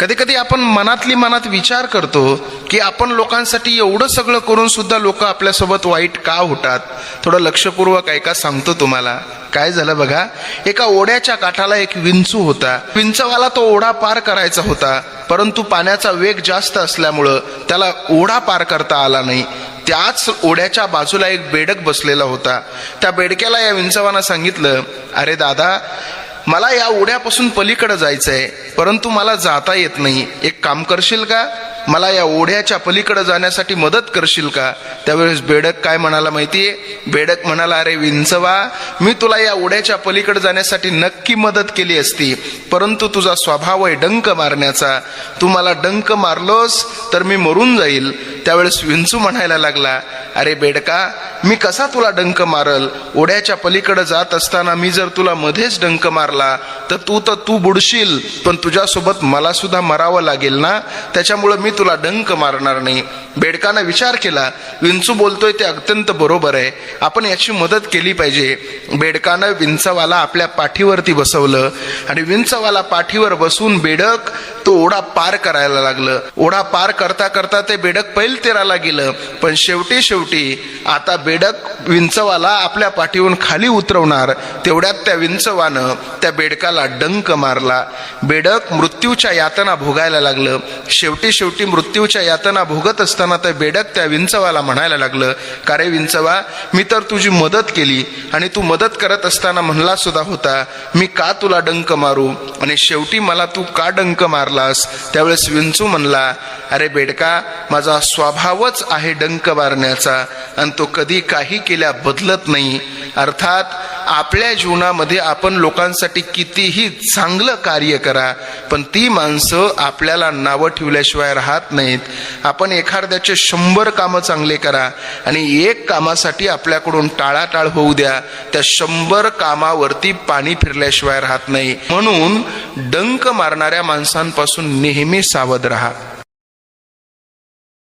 कधी कधी आपण मनात विचार करतो की आपण लोकांसाठी एवढं सगळं करून सुद्धा लोक आपल्यासोबत वाईट का होतात. थोडं लक्षपूर्वक ऐका, सांगतो तुम्हाला. काय झालं बघा, एका ओढ्याच्या काठाला एक विंचू होता. विंचवाला तो ओढा पार करायचा होता, परंतु पाण्याचा वेग जास्त असल्यामुळं त्याला ओढा पार करता आला नाही. त्याच ओढ्याच्या बाजूला एक बेडक बसलेला होता. त्या बेडक्याला या विंचवानं सांगितलं, अरे दादा, मला या ओढ्यापासून पलीकडे जायचंय, परंतु मला जाता येत नाही. एक काम करशील का, मला या ओढ्याच्या पलीकडे जाण्यासाठी मदत करशील का. त्यावेळेस बेडक काय म्हणाला माहितीये, बेडक म्हणाला, अरे विंचवा, मी तुला या ओढ्याच्या पलीकडे जाण्यासाठी नक्की मदत केली असती, परंतु तुझा स्वभाव आहे डंक मारण्याचा. तू मला डंक मारलोस तर मी मरून जाईल. त्यावेळेस विंचू म्हणायला लागला, अरे बेडका, मी कसा तुला डंक मारल. ओढ्याच्या पलीकडे जात असताना मी जर तुला मध्येच डंक मारला तर तू बुडशील, पण तुझ्यासोबत मला सुद्धा मरावं लागेल ना, त्याच्यामुळे मी तुला डंक मारणार नाही. बेडकानं विचार केला, विंचू बोलतोय ते अत्यंत बरोबर आहे, आपण याची मदत केली पाहिजे. बेडकानं विंचवाला आपल्या पाठीवरती बसवलं आणि विंचवाला पाठीवर बसून बेडक तो ओढा पार करायला लागलं. ओढा पार करता करता ते बेडक पैलतेराला गेलं, पण शेवटी आता बेडक विंचवाला आपल्या पाठीवरून खाली उतरवणार, तेवढ्यात त्या विंचवानं त्या बेडकाला डंक मारला. बेडक मृत्यूच्या यातना भोगायला लागलं. शेवटी मृत्यूच्या यातना भोगत असताना त्या बेडक त्या विंचवाला म्हणायला लागलं, का रे विंचवा, मी तर तुझी मदत केली आणि तू मदत करत असताना म्हणला सुद्धा होता मी का तुला डंक मारू, आणि शेवटी मला तू का डंक मारलास. त्यावेळेस विंचू म्हणला, अरे बेडका, माझा स्वभावच आहे डंक मारण्याचा आणि तो कधी काही केल्या बदलत नाही. अर्थात आपल्या जीवनामध्ये आपण लोकांसाठी कितीही चांगलं कार्य करा, पण ती माणसं आपल्याला नावं ठेवल्याशिवाय राहत नाहीत. आपण एखाद्याचे 100 कामं चांगले करा आणि एक कामासाठी आपल्याकडून टाळाटाळ होऊ द्या, त्या 100 कामावरती पाणी फिरल्याशिवाय राहत नाही. म्हणून डंक मारणाऱ्या माणसांपासून नेहमी सावध राहा.